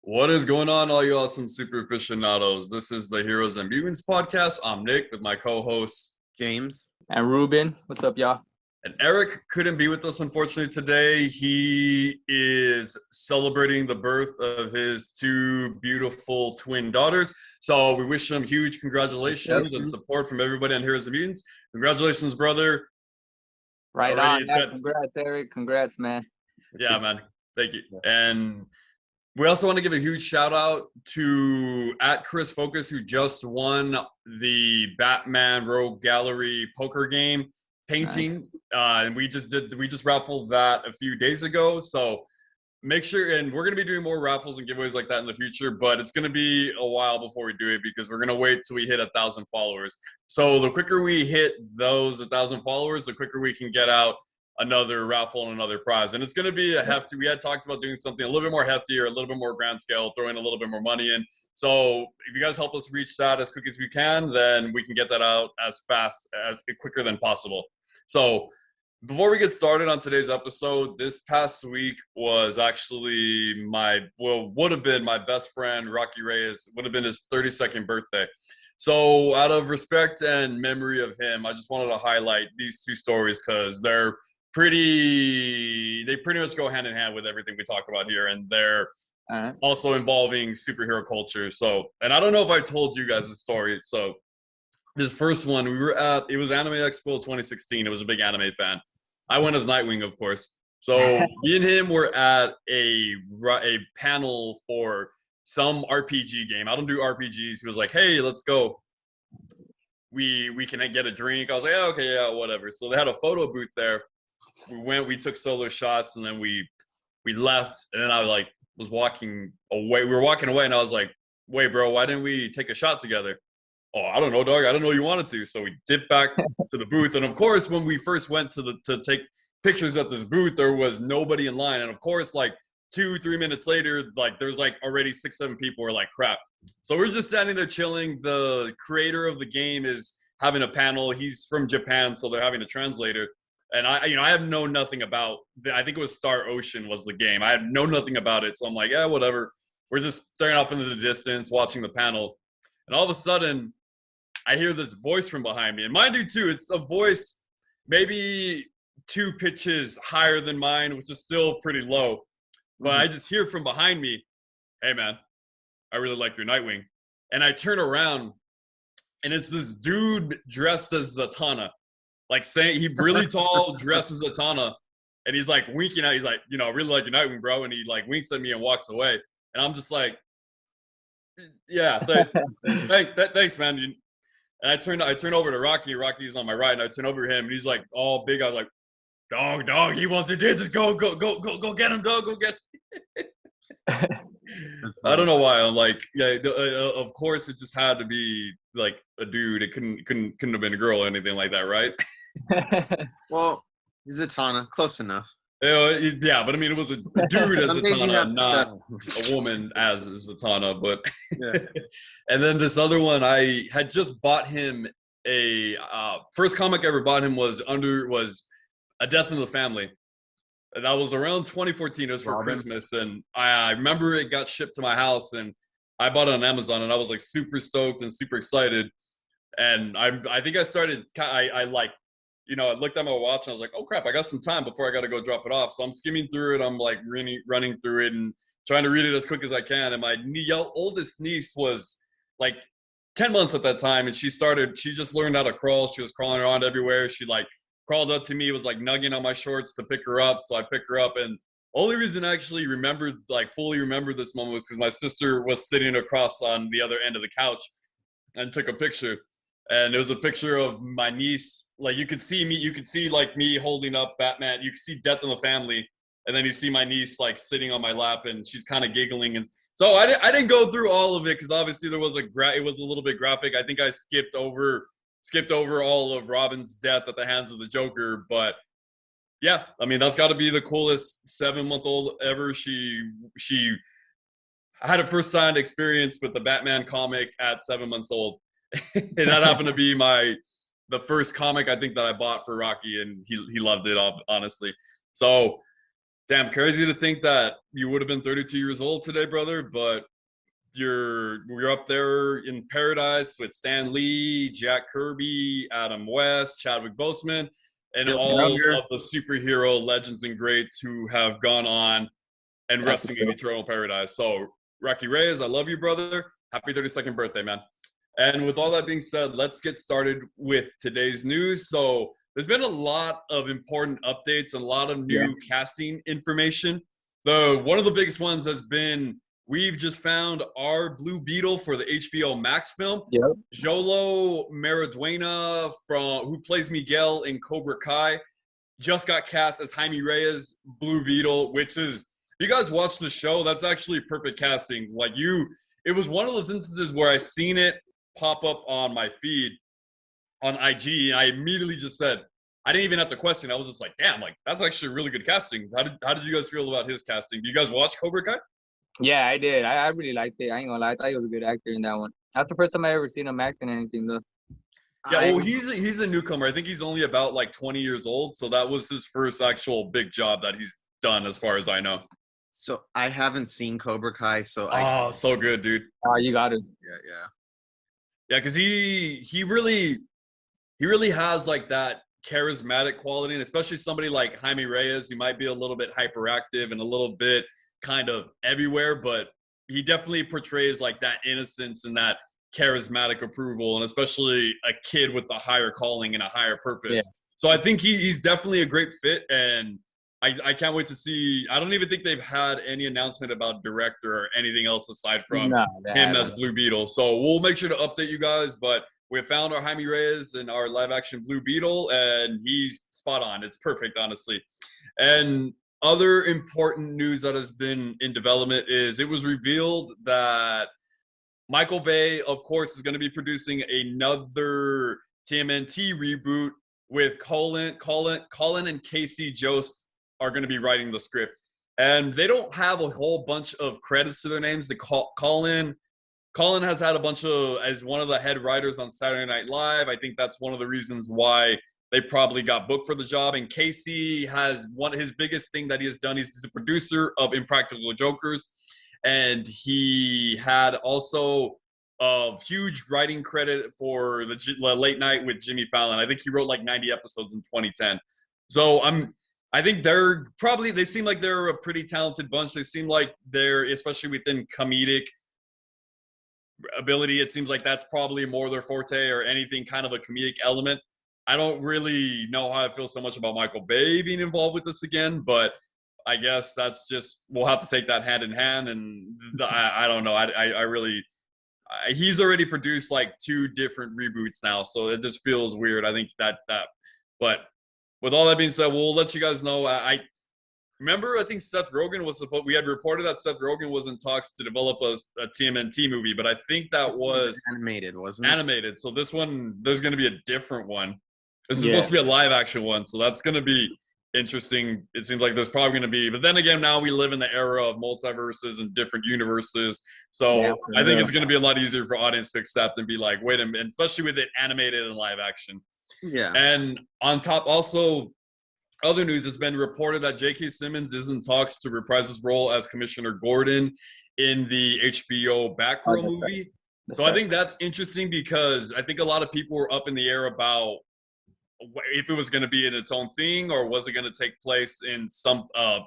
What is going on, all you awesome super aficionados? This is the Heroes and Mutants podcast. I'm Nick with my co-host James. And Ruben, what's up, y'all? and Eric couldn't be with us unfortunately today. He is celebrating the birth of his two beautiful twin daughters. So we wish him huge congratulations and support from everybody on Heroes and Mutants. Congratulations, brother. Right on. Yeah, congrats, Eric. Congrats, man. Yeah, man. Thank you. And we also want to give a huge shout out to @Chris Focus, who just won the Batman Rogue Gallery poker game painting. And we just raffled that a few days ago. So make sure, and we're going to be doing more raffles and giveaways like that in the future, but it's going to be a while before we do it because we're going to wait till we hit 1,000 followers. So the quicker we hit those 1,000 followers, the quicker we can get out another raffle and another prize. And it's going to be a hefty, we had talked about doing something a little bit more hefty or a little bit more grand scale, throwing a little bit more money in. So if you guys help us reach that as quick as we can, then we can get that out as quicker than possible. So before we get started on today's episode, this past week was actually would have been my best friend, Rocky Reyes, would have been his 32nd birthday. So out of respect and memory of him, I just wanted to highlight these two stories because they pretty much go hand in hand with everything we talk about here, and they're also involving superhero culture. So, and I don't know if I told you guys the story. So this first one, it was Anime Expo 2016. It was a big anime fan. I went as Nightwing, of course. So me and him were at a panel for some RPG game. I don't do RPGs. He was like, "Hey, let's go. We can get a drink." I was like, "Yeah, okay, yeah, whatever." So they had a photo booth there. We took solo shots, and then we left. And then I was walking away. We were walking away, and I was like, "Wait, bro, why didn't we take a shot together?" "Oh, I don't know, dog. I didn't know you wanted to." So we dipped back to the booth. And of course, when we first went to take pictures at this booth, there was nobody in line. And of course, 2-3 minutes later, there's already 6-7 people were like, crap. So we're just standing there chilling. The creator of the game is having a panel. He's from Japan, so they're having a translator. And I have known nothing about, I think it was Star Ocean was the game. I had known nothing about it. So I'm like, yeah, whatever. We're just staring off into the distance, watching the panel. And all of a sudden, I hear this voice from behind me. And mind you, too, it's a voice maybe 2 pitches higher than mine, which is still pretty low. But I just hear from behind me, "Hey, man, I really like your Nightwing." And I turn around, and it's this dude dressed as Zatanna. Saying he really tall, dressed as Zatanna. And he's winking out. He's like, "I really like your Nightwing, bro." And he winks at me and walks away. And I'm just like, "Yeah, thanks, man." And I turn over to Rocky. Rocky's on my right, and I turn over to him, and he's all big. I was like, dog, he wants to do this. Go get him, dog. Go get him. I don't know why. I'm of course, it just had to be a dude. It couldn't have been a girl or anything like that, right? Well, Zatanna, close enough. Yeah, but I mean, it was a dude as Zatanna, not a woman as Zatanna. But yeah. And then this other one, I had just bought him a first comic I ever bought him was A Death in the Family. And that was around 2014. It was for Christmas, and I remember it got shipped to my house, and I bought it on Amazon, and I was super stoked and super excited. And I think I started. I looked at my watch and I was like, "Oh crap, I got some time before I got to go drop it off." So I'm skimming through it. I'm running through it and trying to read it as quick as I can. And my oldest niece was 10 months at that time, and she just learned how to crawl. She was crawling around everywhere. She crawled up to me, was nugging on my shorts to pick her up. So I picked her up, and only reason I actually fully remembered this moment was because my sister was sitting across on the other end of the couch and took a picture. And it was a picture of my niece. You could see me holding up Batman. You could see Death in the Family, and then you see my niece sitting on my lap, and she's kind of giggling. And so I didn't go through all of it because obviously it was a little bit graphic. I think I skipped over all of Robin's death at the hands of the Joker. But yeah, I mean, that's got to be the coolest 7-month-old ever. She had a first-hand experience with the Batman comic at 7 months old. And that happened to be the first comic I think that I bought for Rocky, and he loved it, honestly. So Damn, crazy to think that you would have been 32 years old today, brother, but you're up there in paradise with Stan Lee, Jack Kirby, Adam West, Chadwick Boseman, and Bill all Hader. of the superhero legends and greats who have gone on and resting in eternal paradise. So, Rocky Reyes, I love you, brother. Happy 32nd birthday, man. And with all that being said, let's get started with today's news. So, there's been a lot of important updates and a lot of new casting information. One of the biggest ones has been we've just found our Blue Beetle for the HBO Max film. Yep. Jolo Mariduena, who plays Miguel in Cobra Kai, just got cast as Jaime Reyes, Blue Beetle, which is, if you guys watch the show, that's actually perfect casting. It was one of those instances where I seen it pop up on my feed on IG, and I immediately just said, I didn't even have to question. I was just like, damn, that's actually really good casting. How did you guys feel about his casting? Do you guys watch Cobra Kai? Yeah, I did. I really liked it. I ain't gonna lie. I thought he was a good actor in that one. That's the first time I ever seen him acting anything, though. Yeah, well, he's a newcomer. I think he's only about 20 years old. So that was his first actual big job that he's done, as far as I know. So I haven't seen Cobra Kai, so so good, dude. You got it. Yeah, because he really has that charismatic quality, and especially somebody like Jaime Reyes, who might be a little bit hyperactive and a little bit kind of everywhere, but he definitely portrays that innocence and that charismatic approval, and especially a kid with a higher calling and a higher purpose. Yeah. So I think he's definitely a great fit, and I can't wait to see. I don't even think they've had any announcement about director or anything else aside from him as Blue Beetle. So we'll make sure to update you guys, but we found our Jaime Reyes and our live action Blue Beetle, and he's spot on. It's perfect, honestly. And other important news that has been in development is it was revealed that Michael Bay, of course, is going to be producing another TMNT reboot with Colin and Casey Jost are going to be writing the script. And they don't have a whole bunch of credits to their names. Colin has had a bunch as one of the head writers on Saturday Night Live. I think that's one of the reasons why they probably got booked for the job. And Casey has his biggest thing that he has done. He's a producer of Impractical Jokers. And he had also a huge writing credit for the Late Night with Jimmy Fallon. I think he wrote 90 episodes in 2010. So I think they seem like they're a pretty talented bunch. They seem like they're, especially within comedic ability, it seems like that's probably more their forte, or anything kind of a comedic element. I don't really know how I feel so much about Michael Bay being involved with this again, but I guess that's just, we'll have to take that hand in hand. And I don't know. He's already produced 2 different reboots now, so it just feels weird. I think but with all that being said, we'll let you guys know. I think Seth Rogen we had reported that Seth Rogen was in talks to develop a TMNT movie, but I think that was animated, wasn't it? Animated. So this one, there's going to be a different one. This is supposed to be a live action one, so that's going to be interesting. It seems like there's probably going to be, but then again, now we live in the era of multiverses and different universes, so I think it's going to be a lot easier for audience to accept and be like, wait a minute, especially with it animated and live action. Yeah. And on top, also, other news has been reported that J.K. Simmons is in talks to reprise his role as Commissioner Gordon in the HBO Batgirl movie. So I think that's interesting, because I think a lot of people were up in the air about if it was going to be in its own thing, or was it going to take place in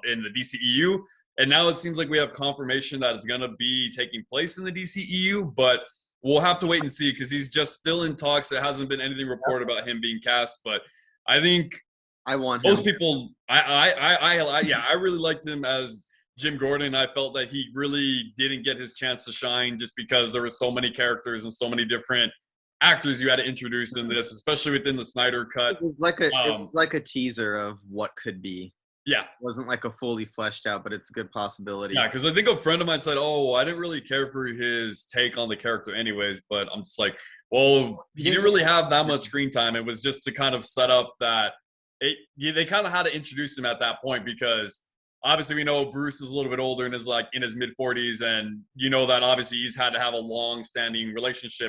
in the DCEU. And now it seems like we have confirmation that it's going to be taking place in the DCEU, but we'll have to wait and see, because he's just still in talks. There hasn't been anything reported about him being cast, but I think I want most people. I really liked him as Jim Gordon. I felt that he really didn't get his chance to shine, just because there were so many characters and so many different actors you had to introduce in this, especially within the Snyder Cut. It was like a teaser of what could be. Yeah. It wasn't a fully fleshed out, but it's a good possibility. Yeah, because I think a friend of mine said, I didn't really care for his take on the character anyways, but I'm just like, well, he didn't really have that much screen time. It was just to kind of set up that they kind of had to introduce him at that point, because obviously we know Bruce is a little bit older and is in his mid-40s, and that obviously he's had to have a long-standing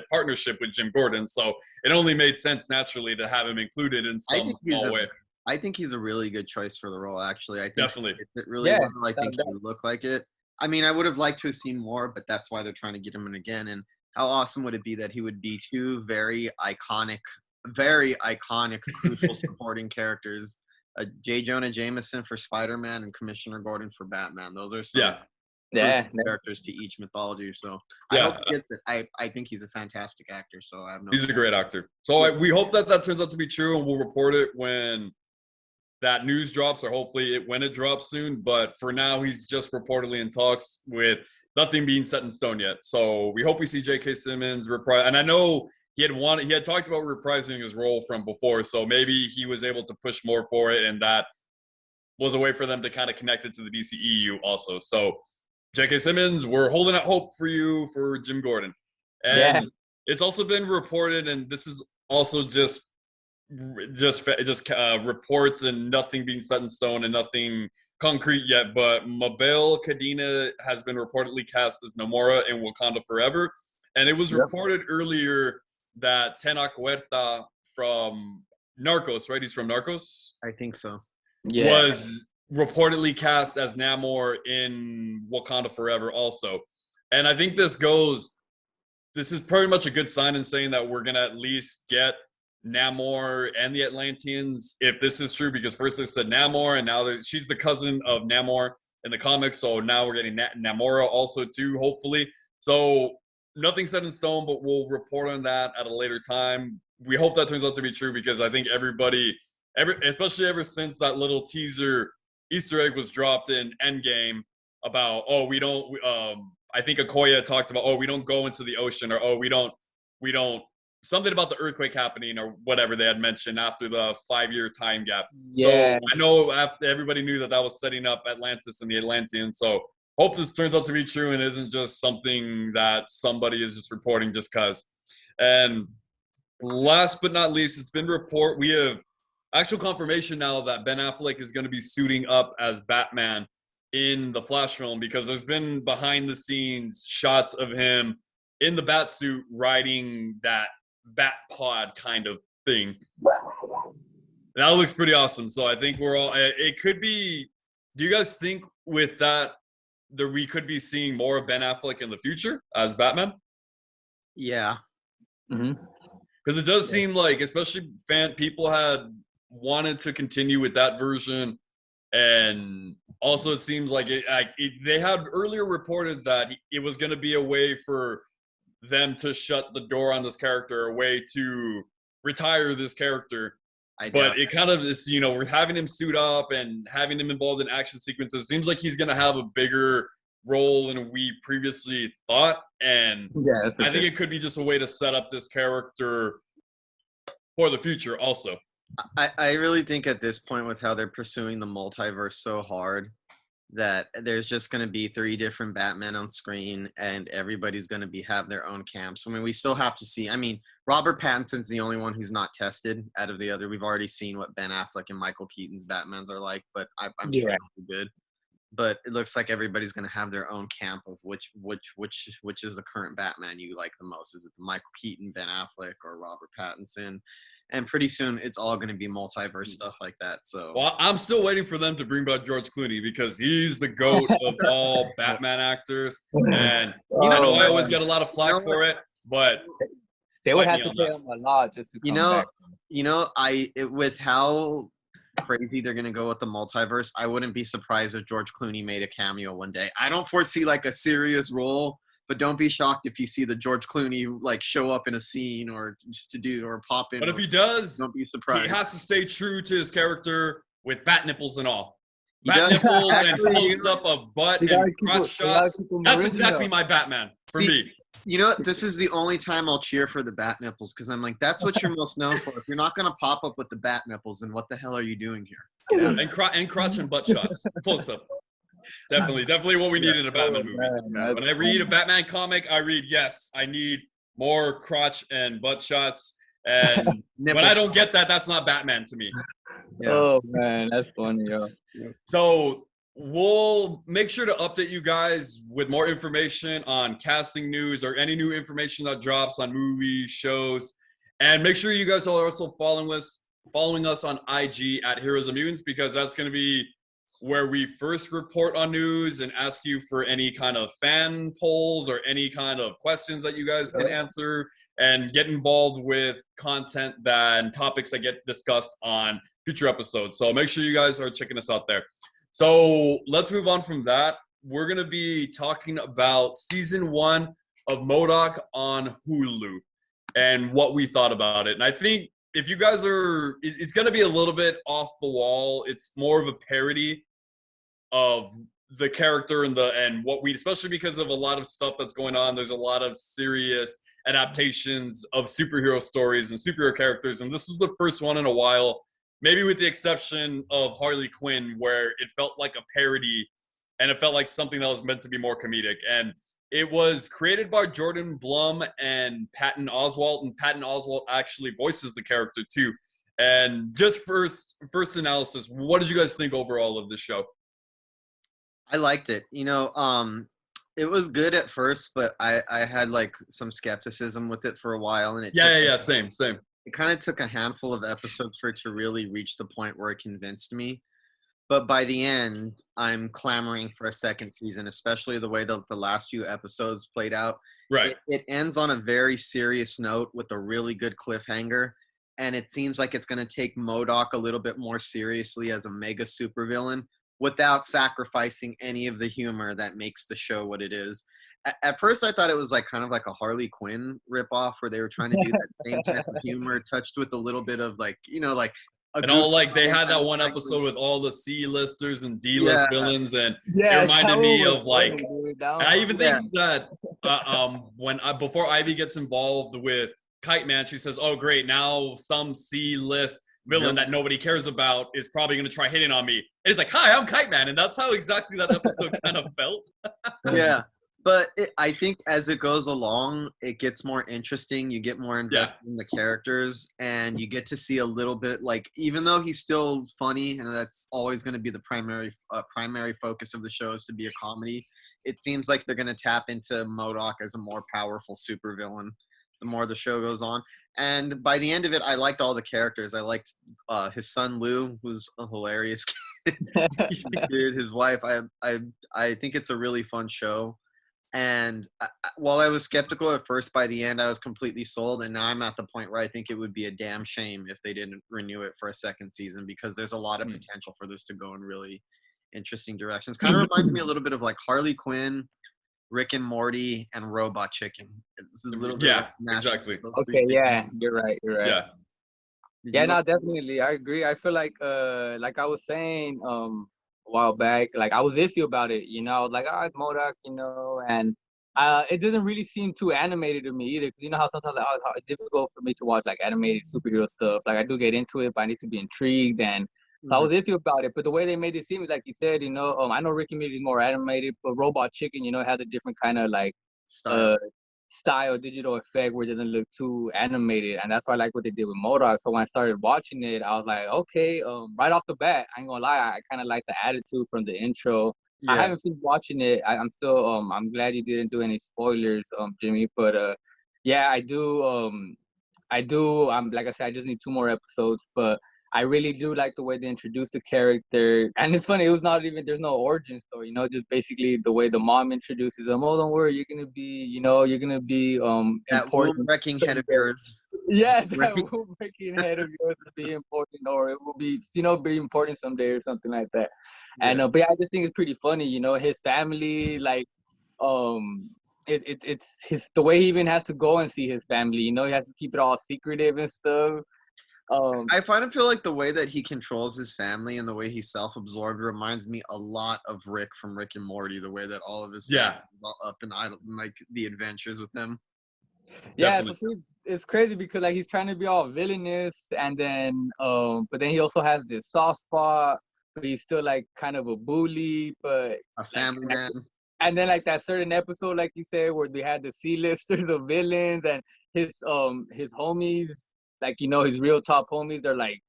partnership with Jim Gordon, so it only made sense naturally to have him included in some small way. I think he's a really good choice for the role. Actually, I think Definitely. it's really Yeah, well. I think he would look like it. I mean, I would have liked to have seen more, but that's why they're trying to get him in again. And how awesome would it be that he would be two very iconic, crucial supporting characters? J. Jonah Jameson for Spider-Man and Commissioner Gordon for Batman. Those are some Yeah. characters to each mythology. So I Yeah. hope he gets it. I think he's a fantastic actor. So I have no. He's a great actor. So we hope that turns out to be true, and we'll report it when that news drops, or hopefully when it drops soon. But for now, he's just reportedly in talks with nothing being set in stone yet. So we hope we see J.K. Simmons reprise. And I know he had talked about reprising his role from before, so maybe he was able to push more for it, and that was a way for them to kind of connect it to the DCEU also. So J.K. Simmons, we're holding out hope for you for Jim Gordon. And it's also been reported, and this is also just reports and nothing being set in stone and nothing concrete yet, but Mabel Cadena has been reportedly cast as Namora in Wakanda Forever. And it was reported earlier that Tenoch Huerta from Narcos, right? He's from Narcos? I think so. Yeah. Was reportedly cast as Namor in Wakanda Forever also. And I think this is pretty much a good sign in saying that we're going to at least get Namor and the Atlanteans, if this is true, because first they said Namor, and now she's the cousin of Namor in the comics, so now we're getting Namora also too, hopefully. So nothing set in stone, but we'll report on that at a later time. We hope that turns out to be true, because I think especially ever since that little teaser Easter egg was dropped in Endgame about, I think Okoye talked about, we don't go into the ocean, or we don't something about the earthquake happening, or whatever they had mentioned after the 5-year time gap. Yeah. So I know everybody knew that was setting up Atlantis and the Atlanteans. So hope this turns out to be true and isn't just something that somebody is just reporting just because. And last but not least, it's been we have actual confirmation now that Ben Affleck is going to be suiting up as Batman in the Flash film, because there's been behind the scenes shots of him in the bat suit riding that bat pod kind of thing. That looks pretty awesome. So I think it could be, do you guys think with that we could be seeing more of Ben Affleck in the future as Batman? Yeah. Because it does seem like, especially people had wanted to continue with that version. And also it seems like they had earlier reported that it was going to be a way for them to shut the door on this character, a way to retire this character. But it kind of is, we're having him suit up and having him involved in action sequences. It seems like he's going to have a bigger role than we previously thought. And I think it could be just a way to set up this character for the future also. I really think at this point, with how they're pursuing the multiverse so hard, that there's just going to be 3 different Batmen on screen, and everybody's going to have their own camps. I mean, we still have to see. I mean, Robert Pattinson's the only one who's not tested out of the other. We've already seen what Ben Affleck and Michael Keaton's Batmans are like, but I'm sure it'll be good. But it looks like everybody's going to have their own camp of which is the current Batman you like the most. Is it the Michael Keaton, Ben Affleck, or Robert Pattinson? And pretty soon, it's all going to be multiverse stuff like that. So, well, I'm still waiting for them to bring back George Clooney, because he's the GOAT of all Batman actors. And I know I always get a lot of flack for it, but they would have to pay him a lot just to come back. With how crazy they're going to go with the multiverse, I wouldn't be surprised if George Clooney made a cameo one day. I don't foresee like a serious role, but don't be shocked if you see the George Clooney show up in a scene or pop in. But if he does, don't be surprised. He has to stay true to his character with bat nipples and all. Bat nipples and close up of butt and crotch shots. That's exactly my Batman for me. You know what? This is the only time I'll cheer for the bat nipples, because I'm like, that's what you're most known for. If you're not going to pop up with the bat nipples, then what the hell are you doing here? Yeah. And crotch and butt shots. Close up. Definitely what we need in a Batman movie. When I read a Batman comic, I read, yes, I need more crotch and butt shots. And when I don't get that, that's not Batman to me. Yeah. Oh, man, that's funny, yo. So we'll make sure to update you guys with more information on casting news or any new information that drops on movie shows. And make sure you guys are also following us following us on IG at Heroes and Mutants, because that's going to be where we first report on news and ask you for any kind of fan polls or any kind of questions that you guys can answer and get involved with content and topics that get discussed on future episodes. So make sure you guys are checking us out there. So let's move on from that. We're going to be talking about season 1 of M.O.D.O.K on HULU and what we thought about it. And I think if you guys are, it's going to be a little bit off the wall. It's more of a parody of the character and what we, especially because of a lot of stuff that's going on. There's a lot of serious adaptations of superhero stories and superhero characters. And this is the first one in a while, maybe with the exception of Harley Quinn, where it felt like a parody and it felt like something that was meant to be more comedic. And it was created by Jordan Blum and Patton Oswalt, and Patton Oswalt actually voices the character too. And just first analysis, what did you guys think overall of this show? I liked it. It was good at first, but I had like some skepticism with it for a while, and same. It kind of took a handful of episodes for it to really reach the point where it convinced me. But by the end, I'm clamoring for a second season, especially the way that the last few episodes played out. Right. It ends on a very serious note with a really good cliffhanger, and it seems like it's going to take M.O.D.O.K a little bit more seriously as a mega supervillain, without sacrificing any of the humor that makes the show what it is. At first, I thought it was like kind of like a Harley Quinn ripoff, where they were trying to do that same type of humor, touched with a little bit of like, like. And all like they had that one episode with all the C-listers and D-list villains, and it reminded me of like. And I even think that before Ivy gets involved with Kite Man, she says, "Oh, great! Now some C-list villain that nobody cares about is probably going to try hitting on me." And it's like, "Hi, I'm Kite Man," and that's how exactly that episode kind of felt. Yeah, but I think as it goes along, it gets more interesting. You get more invested in the characters, and you get to see a little bit, like, even though he's still funny, and that's always going to be the primary focus of the show is to be a comedy, it seems like they're going to tap into M.O.D.O.K as a more powerful supervillain the more the show goes on. And by the end of it, I liked all the characters. I liked his son Lou, who's a hilarious kid. His wife. I think it's a really fun show. And while I was skeptical at first, by the end I was completely sold. And now I'm at the point where I think it would be a damn shame if they didn't renew it for a second season, because there's a lot of potential for this to go in really interesting directions. Kind of reminds me a little bit of like Harley Quinn, Rick and Morty, and Robot Chicken. It's a little bit exactly. Okay, yeah, you're right. Yeah. No, definitely, I agree. I feel like I was saying a while back, like I was iffy about it. I was like, it's M.O.D.O.K, and it doesn't really seem too animated to me either. Cause you know how sometimes it's difficult for me to watch like animated superhero stuff. Like I do get into it, but I need to be intrigued and. So I was iffy about it, but the way they made it seem, like you said, I know Rick and Morty is more animated, but Robot Chicken, had a different kind of like style, digital effect where it doesn't look too animated, and that's why I like what they did with M.O.D.O.K. So when I started watching it, I was like, okay, right off the bat, I ain't gonna lie, I kind of like the attitude from the intro. Yeah. I haven't finished watching it. I'm still, I'm glad you didn't do any spoilers, Jimmy, but yeah, I do. Like I said, I just need 2 more episodes, but. I really do like the way they introduced the character. And it's funny, it was not even, there's no origin story, just basically the way the mom introduces them. Oh, don't worry, you're going to be, that important. Wrecking head of yours. Yeah, that wrecking head of yours will be important, or it will be, be important someday or something like that. Yeah. And, but yeah, I just think it's pretty funny, his family, like, it's the way he even has to go and see his family, he has to keep it all secretive and stuff. I feel like the way that he controls his family and the way he's self-absorbed reminds me a lot of Rick from Rick and Morty, the way that all of his family is all up and idle, like the adventures with them. Yeah, so it's crazy because like he's trying to be all villainous, and then but then he also has this soft spot, but he's still like kind of a bully, but a family man. And then like that certain episode, like you said, where they had the C-listers of villains and his homies. Like, his real top homies, they're like,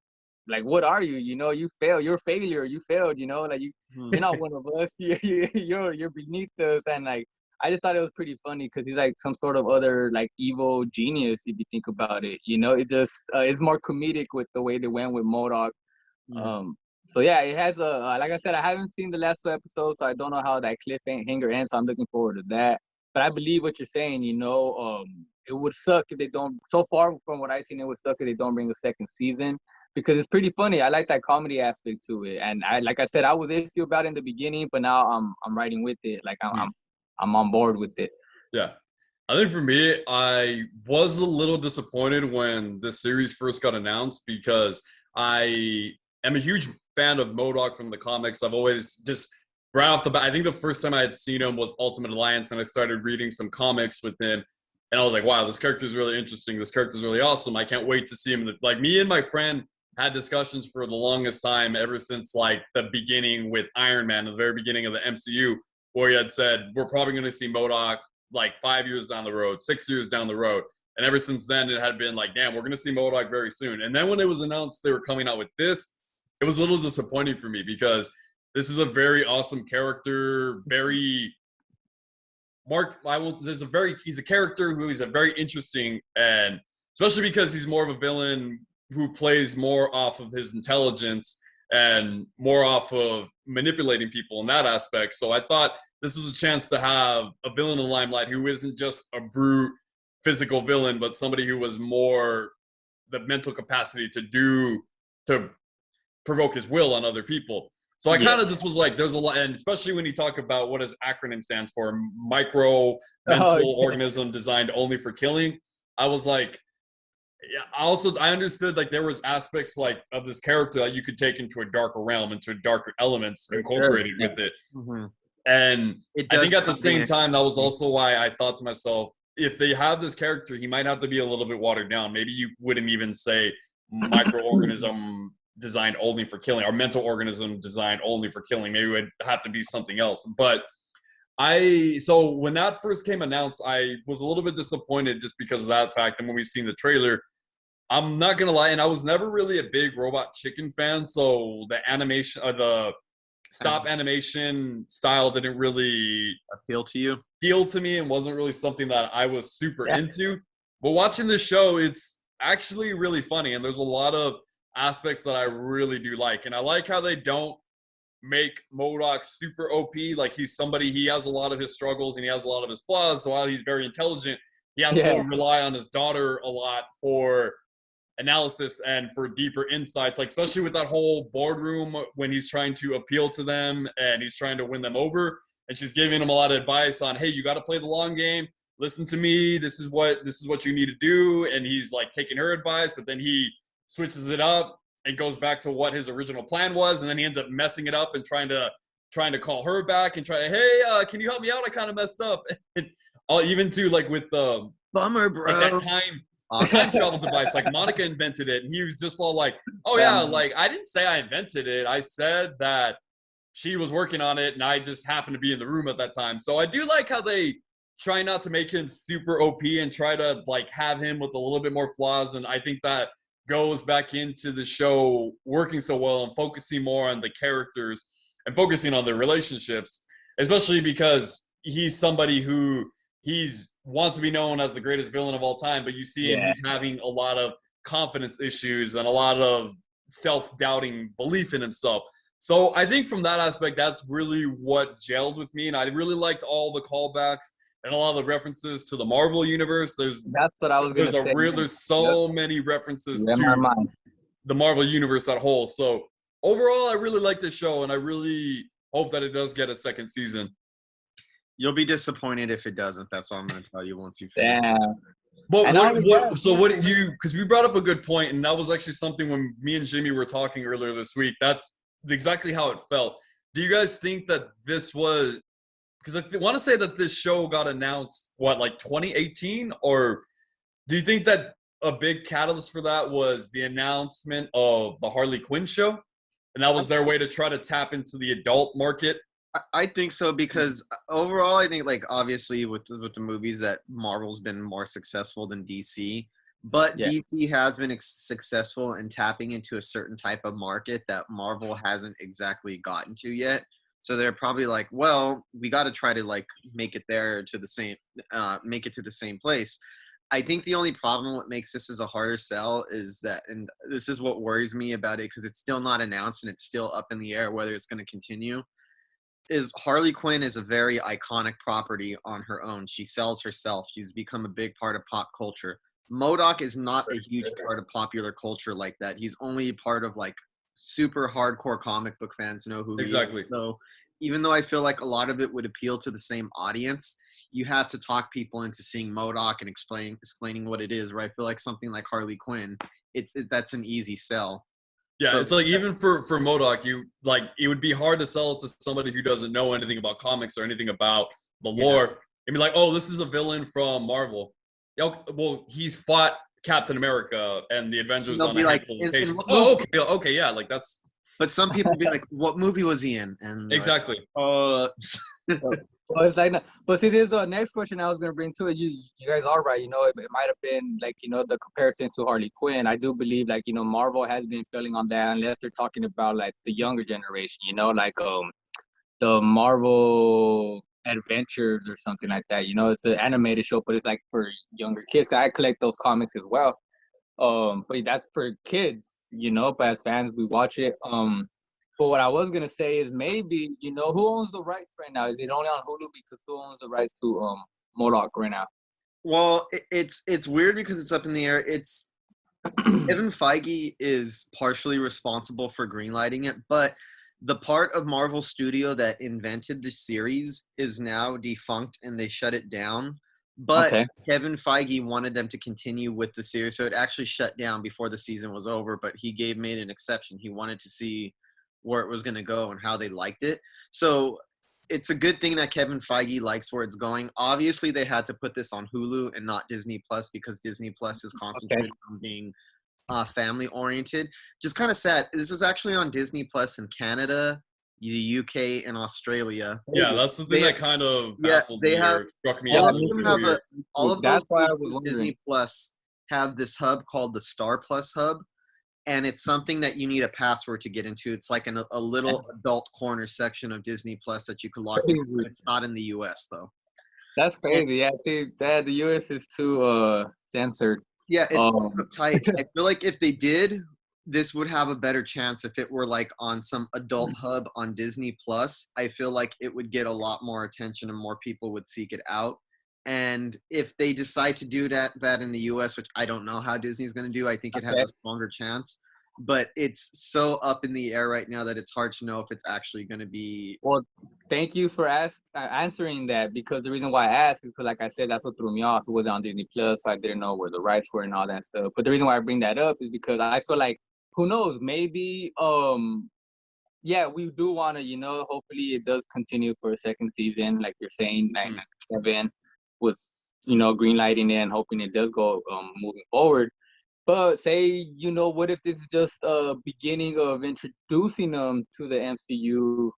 what are you? You failed. You're a failure. You failed. Like you're not one of us. You're beneath us. And like, I just thought it was pretty funny because he's like some sort of other like evil genius if you think about it. You know, it just it's more comedic with the way they went with M.O.D.O.K. So yeah, it has a like I said, I haven't seen the last 2 episodes, so I don't know how that cliffhanger ends. So I'm looking forward to that. But I believe what you're saying. You know, it would suck if they don't. So far from what I've seen, it would suck if they don't bring a second season because it's pretty funny. I like that comedy aspect to it, and like I said, I was iffy about it in the beginning, but now I'm riding with it. Like I'm on board with it. Yeah. I think for me, I was a little disappointed when the series first got announced because I am a huge fan of M.O.D.O.K from the comics. I've always just right off the bat, I think the first time I had seen him was Ultimate Alliance, and I started reading some comics with him. And I was like, wow, this character is really interesting. This character is really awesome. I can't wait to see him. Like me and my friend had discussions for the longest time ever since like the beginning with Iron Man, the very beginning of the MCU, where he had said, we're probably going to see M.O.D.O.K like 5 years down the road, 6 years down the road. And ever since then, it had been like, damn, we're going to see M.O.D.O.K very soon. And then when it was announced they were coming out with this, it was a little disappointing for me because this is a very awesome character, very he's a character who is a very interesting, and especially because he's more of a villain who plays more off of his intelligence and more off of manipulating people in that aspect. So I thought this was a chance to have a villain in the limelight who isn't just a brute physical villain, but somebody who was more the mental capacity to provoke his will on other people. So I kind of just was like, there's a lot, and especially when you talk about what his acronym stands for, micro mental organism designed only for killing. I was like, yeah, I understood like there was aspects like of this character that you could take into a darker realm, into darker elements incorporated with it. Mm-hmm. And I think at the same time, that was also why I thought to myself, if they have this character, he might have to be a little bit watered down. Maybe you wouldn't even say microorganism designed only for killing, or mental organism designed only for killing. Maybe it would have to be something else. But so when that first came announced, I was a little bit disappointed just because of that fact. And when we seen the trailer, I'm not gonna lie, and I was never really a big Robot Chicken fan, so the animation, the stop animation style didn't really appeal to me, and wasn't really something that I was super into. But watching this show, it's actually really funny, and there's a lot of aspects that I really do like. And I like how they don't make M.O.D.O.K super OP. Like he has a lot of his struggles and he has a lot of his flaws. So while he's very intelligent, he has to rely on his daughter a lot for analysis and for deeper insights, like especially with that whole boardroom when he's trying to appeal to them and he's trying to win them over, and she's giving him a lot of advice on, hey, you got to play the long game, listen to me, this is what you need to do. And he's like taking her advice, but then he switches it up and goes back to what his original plan was, and then he ends up messing it up and trying to call her back and try to, hey, can you help me out, I kind of messed up. And even to like with the bummer, bro, like that time travel device, like Monica invented it, and he was just all like, oh yeah, like I didn't say I invented it, I said that she was working on it and I just happened to be in the room at that time. So I do like how they try not to make him super OP and try to like have him with a little bit more flaws. And I think that goes back into the show working so well and focusing more on the characters and focusing on their relationships, especially because he's somebody who wants to be known as the greatest villain of all time, but you see him, he's having a lot of confidence issues and a lot of self-doubting belief in himself. So I think from that aspect, that's really what gelled with me. And I really liked all the callbacks and a lot of the references to the Marvel universe. That's what I was going to say. There's so many references to the Marvel universe as a whole. So overall, I really like this show, and I really hope that it does get a second season. You'll be disappointed if it doesn't. That's all I'm going to tell you once you finish. But because we brought up a good point, and that was actually something when me and Jimmy were talking earlier this week. That's exactly how it felt. Do you guys think that this was, because I want to say that this show got announced, like 2018? Or do you think that a big catalyst for that was the announcement of the Harley Quinn show? And that was their way to try to tap into the adult market? I think so, because overall, I think, like, obviously with the movies that Marvel's been more successful than DC, but DC has been successful in tapping into a certain type of market that Marvel hasn't exactly gotten to yet. So they're probably like, well, we got to try to like make it there to the same, make it to the same place. I think the only problem what makes this as a harder sell is that, and this is what worries me about it because it's still not announced and it's still up in the air whether it's going to continue, is Harley Quinn is a very iconic property on her own. She sells herself. She's become a big part of pop culture. M.O.D.O.K is not a huge part of popular culture like that. He's only part of like super hardcore comic book fans know who he is. So even though I feel like a lot of it would appeal to the same audience, you have to talk people into seeing M.O.D.O.K and explaining what it is. Where I feel like something like Harley Quinn, that's an easy sell. Yeah, So, it's like even for M.O.D.O.K, you like it would be hard to sell it to somebody who doesn't know anything about comics or anything about the lore. And be like, oh, this is a villain from Marvel. Yeah, well, he's fought Captain America and the Avengers on a handful of occasions. Okay, yeah, like that's. But some people be like, "What movie was he in?" And exactly. Well, it's like, but see, this is the next question I was gonna bring to it. You guys are right. You know, it might have been like, you know, the comparison to Harley Quinn. I do believe like, you know, Marvel has been failing on that unless they're talking about like the younger generation. You know, like the Marvel Adventures or something like that. You know, it's an animated show, but it's like for younger kids. I collect those comics as well. But that's for kids, you know, but as fans we watch it. But what I was gonna say is maybe, you know, who owns the rights right now? Is it only on Hulu? Because who owns the rights to M.O.D.O.K right now? Well, it's weird because it's up in the air. It's Kevin Feige is partially responsible for greenlighting it, but the part of Marvel Studio that invented the series is now defunct and they shut it down. But Kevin Feige wanted them to continue with the series, so it actually shut down before the season was over, but he made an exception. He wanted to see where it was going to go and how they liked it. So it's a good thing that Kevin Feige likes where it's going. Obviously, they had to put this on Hulu and not Disney Plus because Disney Plus is concentrated on being family-oriented. Just kind of sad. This is actually on Disney Plus in Canada, the UK, and Australia. Yeah, that's the thing that kind of baffled me or struck me as a little weird. All of those Disney Plus have this hub called the Star Plus hub, and it's something that you need a password to get into. It's like a little adult corner section of Disney Plus that you can log into. It's not in the US though. That's crazy. Yeah, see, the US is too censored. Yeah, it's tight. I feel like if they did, this would have a better chance if it were like on some adult hub on Disney Plus. I feel like it would get a lot more attention and more people would seek it out. And if they decide to do that in the US, which I don't know how Disney's going to do, I think it has a stronger chance. But it's so up in the air right now that it's hard to know if it's actually going to be. Well, thank you for answering that, because the reason why I asked is because, like I said, that's what threw me off. It was on Disney Plus. I didn't know where the rights were and all that stuff. But the reason why I bring that up is because I feel like, who knows, maybe, yeah, we do want to, you know, hopefully it does continue for a second season, like you're saying, like Kevin was, you know, greenlighting it and hoping it does go moving forward. But say, you know, what if this is just a beginning of introducing them to the MCU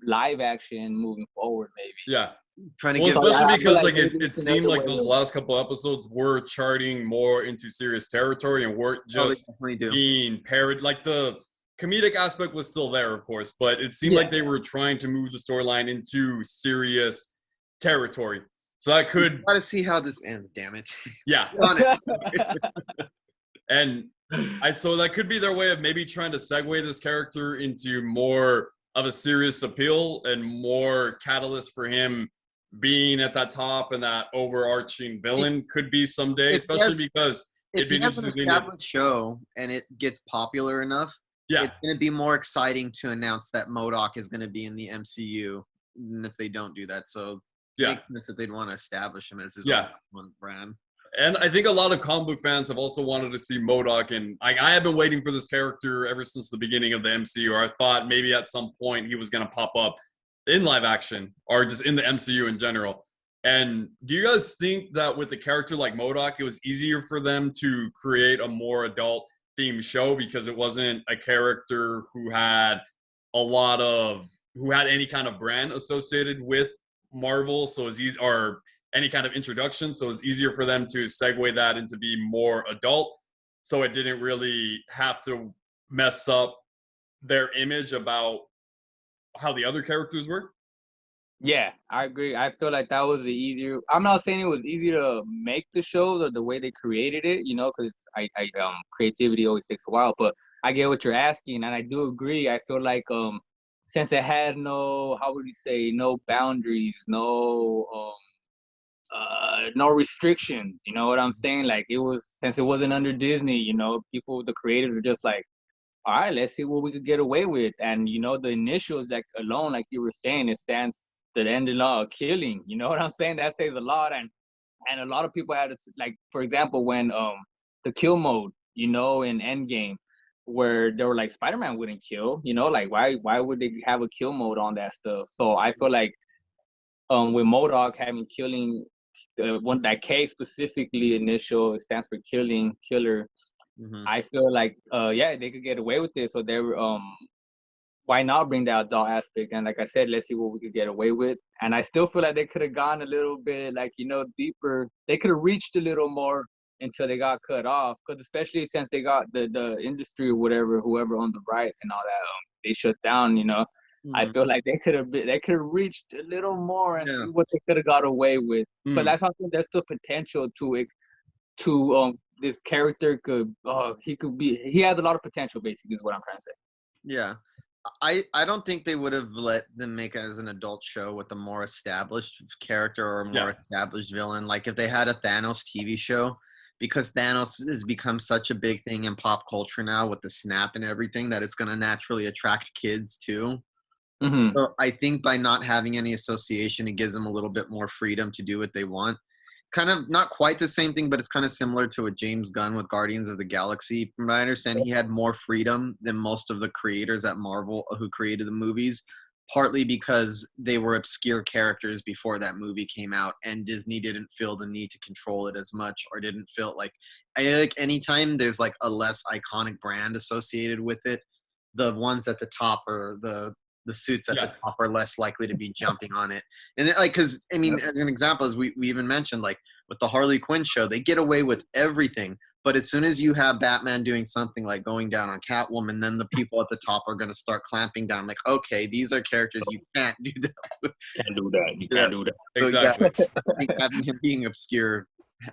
live action moving forward, maybe? Yeah. Trying to especially because like it seemed like those last couple episodes were charting more into serious territory and weren't just being parodied. Like the comedic aspect was still there, of course, but it seemed like they were trying to move the storyline into serious territory. So that could. Got to see how this ends. Damn it. Yeah. And so that could be their way of maybe trying to segue this character into more of a serious appeal and more catalyst for him being at that top and that overarching villain could be someday, especially because if he has an established show and it gets popular enough, it's going to be more exciting to announce that M.O.D.O.K is going to be in the MCU than if they don't do that. So it makes sense that they'd want to establish him as his own brand. And I think a lot of comic book fans have also wanted to see M.O.D.O.K. And I have been waiting for this character ever since the beginning of the MCU. Or I thought maybe at some point he was going to pop up in live action or just in the MCU in general. And do you guys think that with a character like M.O.D.O.K, it was easier for them to create a more adult themed show because it wasn't a character who had any kind of brand associated with Marvel, so it's easy, or any kind of introduction, so it's easier for them to segue that into be more adult, so it didn't really have to mess up their image about how the other characters were. Yeah, I agree. I feel like that was the easier. I'm not saying it was easy to make the show or the way they created it, you know, because creativity always takes a while. But I get what you're asking, and I do agree. I feel like since it had no, how would you say, no boundaries, no restrictions. You know what I'm saying? Like it was, since it wasn't under Disney, you know, people, the creators were just like, all right, let's see what we could get away with. And you know, the initials that alone, like you were saying, it stands to the end of killing. You know what I'm saying? That says a lot. And a lot of people had to, like, for example, when the kill mode, you know, in Endgame, where they were like, Spider-Man wouldn't kill, you know, like why would they have a kill mode on that stuff? So I feel like with M.O.D.O.K having killing, one that K specifically initial stands for killing, killer. I feel like yeah, they could get away with it. So they were why not bring that adult aspect? And like I said, let's see what we could get away with. And I still feel like they could have gone a little bit, like, you know, deeper. They could have reached a little more until they got cut off. Because especially since they got the industry or whatever, whoever owned the rights and all that, they shut down. You know, I feel like they could have reached a little more and see what they could have got away with. But that's something, that's the potential to this character could he has a lot of potential, basically, is what I'm trying to say. Yeah. I don't think they would have let them make it as an adult show with a more established character or a more established villain. Like if they had a Thanos TV show, because Thanos has become such a big thing in pop culture now with the snap and everything, that it's going to naturally attract kids too. So I think by not having any association, it gives them a little bit more freedom to do what they want. Kind of not quite the same thing, but it's kind of similar to what James Gunn with Guardians of the Galaxy. From what I understand, he had more freedom than most of the creators at Marvel who created the movies, partly because they were obscure characters before that movie came out, and Disney didn't feel the need to control it as much, or didn't feel like anytime there's like a less iconic brand associated with it, the ones at the top or the suits at the top are less likely to be jumping on it. And like, because I mean, as an example, as we even mentioned, like with the Harley Quinn show, they get away with everything. But as soon as you have Batman doing something like going down on Catwoman, then the people at the top are going to start clamping down. Like, okay, these are characters you can't do that. Can't do that. You can't do that. Exactly. So, I think having him being obscure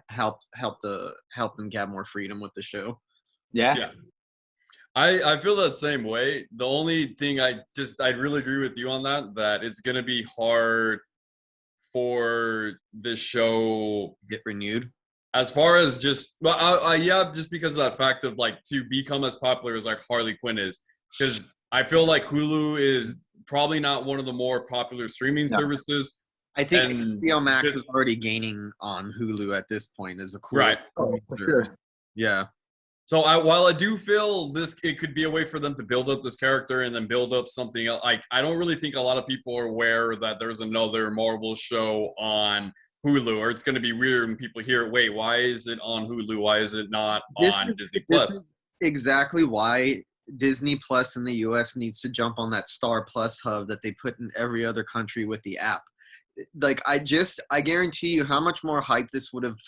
helped them get more freedom with the show. Yeah. I feel that same way. The only thing I really agree with you on that it's going to be hard for this show get renewed. As far as just, just because of that fact of like to become as popular as like Harley Quinn is, because I feel like Hulu is probably not one of the more popular streaming services. I think HBO Max is already gaining on Hulu at this point as a cool. Right. Oh, for sure. Yeah. So while I do feel it could be a way for them to build up this character and then build up something else, like I don't really think a lot of people are aware that there's another Marvel show on Hulu, or it's going to be weird when people hear, wait, why is it on Hulu? Why is it not on Disney Plus? This is exactly why Disney Plus in the US needs to jump on that Star Plus hub that they put in every other country with the app. Like I guarantee you how much more hype this would have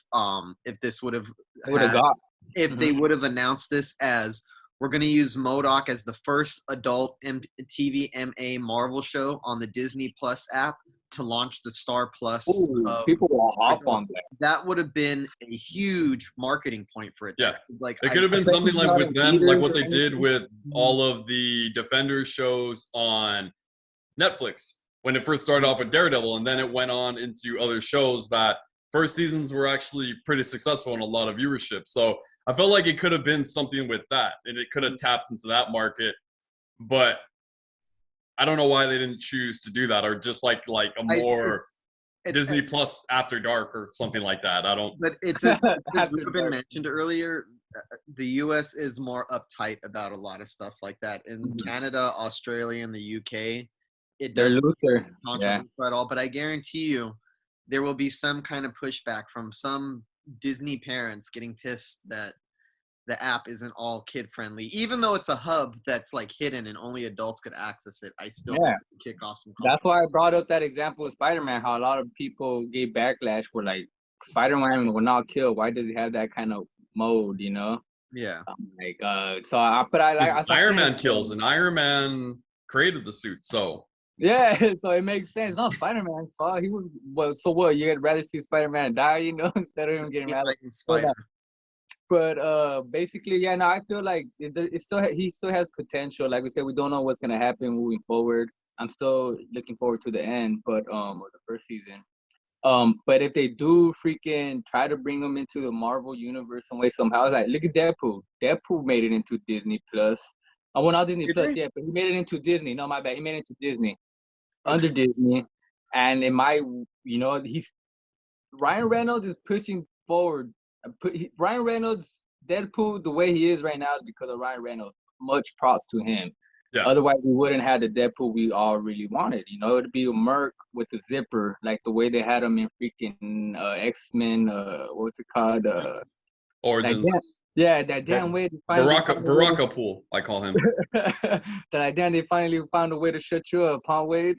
if this would have got if they would have announced this as we're going to use M.O.D.O.K as the first adult TV MA Marvel show on the Disney Plus app to launch the Star Plus. People will hop on that. That would have been a huge marketing point for it. Yeah, like it could have been something like with them, like what they did with all of the Defenders shows on Netflix when it first started off with Daredevil, and then it went on into other shows that first seasons were actually pretty successful and a lot of viewership. So I felt like it could have been something with that, and it could have tapped into that market, but I don't know why they didn't choose to do that, or just like a more Disney Plus After Dark or something like that. I don't. But it's as Ruben mentioned earlier, the U.S. is more uptight about a lot of stuff like that. In Canada, Australia, and the U.K., they're looser. At all. But I guarantee you, there will be some kind of pushback from some Disney parents getting pissed that the app isn't all kid friendly, even though it's a hub that's like hidden and only adults could access it. I still kick off some. That's why I brought up that example with Spider-Man. How a lot of people gave backlash for like Spider-Man will not kill. Why does he have that kind of mode? You know? Yeah. So I Iron Man kills, and Iron Man created the suit, so Yeah, so it makes sense. Not Spider-Man's fault. He was well. So what? You'd rather see Spider-Man die, instead of him getting Yeah, mad? like in But Spider. basically, yeah. No, I feel like it still he still has potential. Like we said, we don't know what's gonna happen moving forward. I'm still looking forward to the end, but or the first season. But if they do freaking try to bring him into the Marvel universe some way somehow, like look at Deadpool. Deadpool made it into Disney Plus. Well, not Disney Did Plus, they? yeah, but he made it into Disney. No, my bad. He made it into Disney Okay. under Disney, and it might, he's Ryan Reynolds is pushing forward. Ryan Reynolds Deadpool the way he is right now is because of Ryan Reynolds. Much props to him. Yeah. Otherwise, we wouldn't have the Deadpool we all really wanted. It'd be a Merc with a zipper, like the way they had him in freaking X-Men. What's it called? That Origins. damn, yeah, that damn way they finally Baraka found a way Baraka Pool, I call him. that damn they finally found a way to shut you up, huh, Wade?